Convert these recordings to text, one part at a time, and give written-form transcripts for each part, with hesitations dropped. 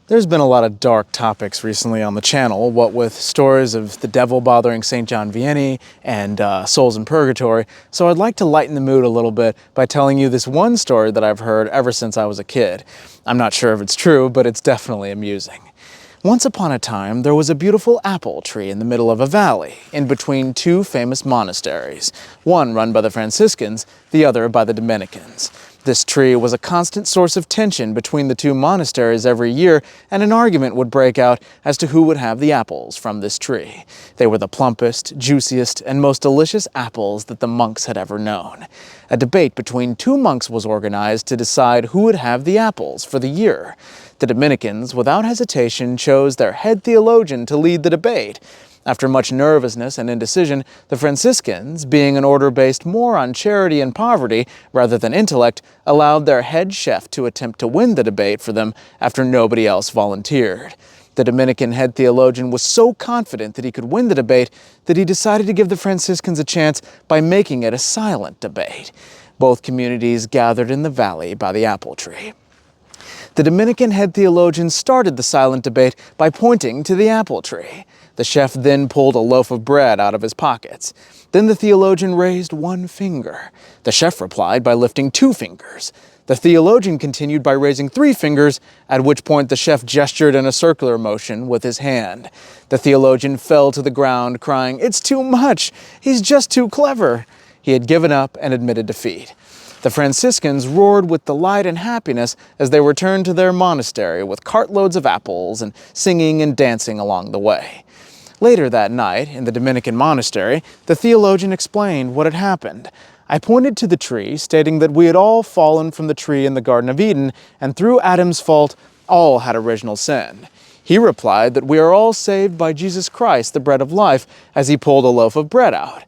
There's been a lot of dark topics recently on the channel, what with stories of the devil bothering St. John Vianney and souls in purgatory, so I'd like to lighten the mood a little bit by telling you this one story that I've heard ever since I was a kid. I'm not sure if it's true, but it's definitely amusing. Once upon a time, there was a beautiful apple tree in the middle of a valley, in between two famous monasteries, one run by the Franciscans, the other by the Dominicans. This tree was a constant source of tension between the two monasteries every year, and an argument would break out as to who would have the apples from this tree. They were the plumpest, juiciest, and most delicious apples that the monks had ever known. A debate between two monks was organized to decide who would have the apples for the year. The Dominicans, without hesitation, chose their head theologian to lead the debate. After much nervousness and indecision, the Franciscans, being an order based more on charity and poverty rather than intellect, allowed their head chef to attempt to win the debate for them after nobody else volunteered. The Dominican head theologian was so confident that he could win the debate that he decided to give the Franciscans a chance by making it a silent debate. Both communities gathered in the valley by the apple tree. The Dominican head theologian started the silent debate by pointing to the apple tree. The chef then pulled a loaf of bread out of his pockets. Then the theologian raised one finger. The chef replied by lifting 2 fingers. The theologian continued by raising 3 fingers, at which point the chef gestured in a circular motion with his hand. The theologian fell to the ground, crying, "It's too much! He's just too clever!" He had given up and admitted defeat. The Franciscans roared with delight and happiness as they returned to their monastery with cartloads of apples and singing and dancing along the way. Later that night, in the Dominican monastery, the theologian explained what had happened. I pointed to the tree, stating that we had all fallen from the tree in the Garden of Eden, and through Adam's fault, all had original sin. He replied that we are all saved by Jesus Christ, the bread of life, as he pulled a loaf of bread out.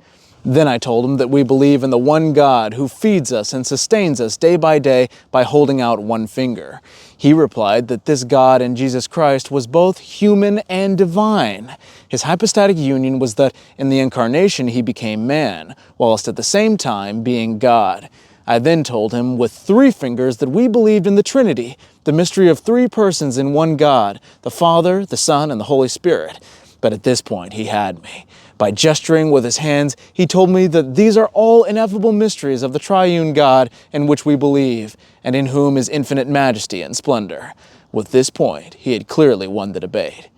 Then I told him that we believe in the one God who feeds us and sustains us day by holding out one finger. He replied that this God in Jesus Christ was both human and divine. His hypostatic union was that in the incarnation he became man, whilst at the same time being God. I then told him with 3 fingers that we believed in the Trinity, the mystery of 3 persons in one God, the Father, the Son, and the Holy Spirit. But at this point he had me. By gesturing with his hands, he told me that these are all ineffable mysteries of the triune God in which we believe, and in whom is infinite majesty and splendor. With this point, he had clearly won the debate.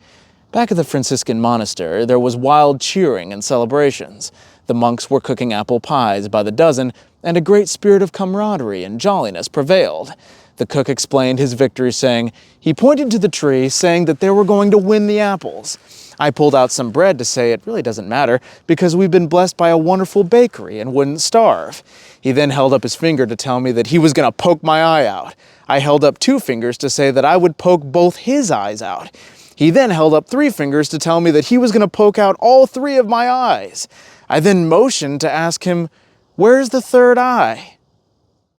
Back at the Franciscan monastery, there was wild cheering and celebrations. The monks were cooking apple pies by the dozen, and a great spirit of camaraderie and jolliness prevailed. The cook explained his victory, saying, he pointed to the tree, saying that they were going to win the apples. I pulled out some bread to say it really doesn't matter because we've been blessed by a wonderful bakery and wouldn't starve. He then held up his finger to tell me that he was going to poke my eye out. I held up 2 fingers to say that I would poke both his eyes out. He then held up 3 fingers to tell me that he was going to poke out all 3 of my eyes. I then motioned to ask him, "Where's the third eye?"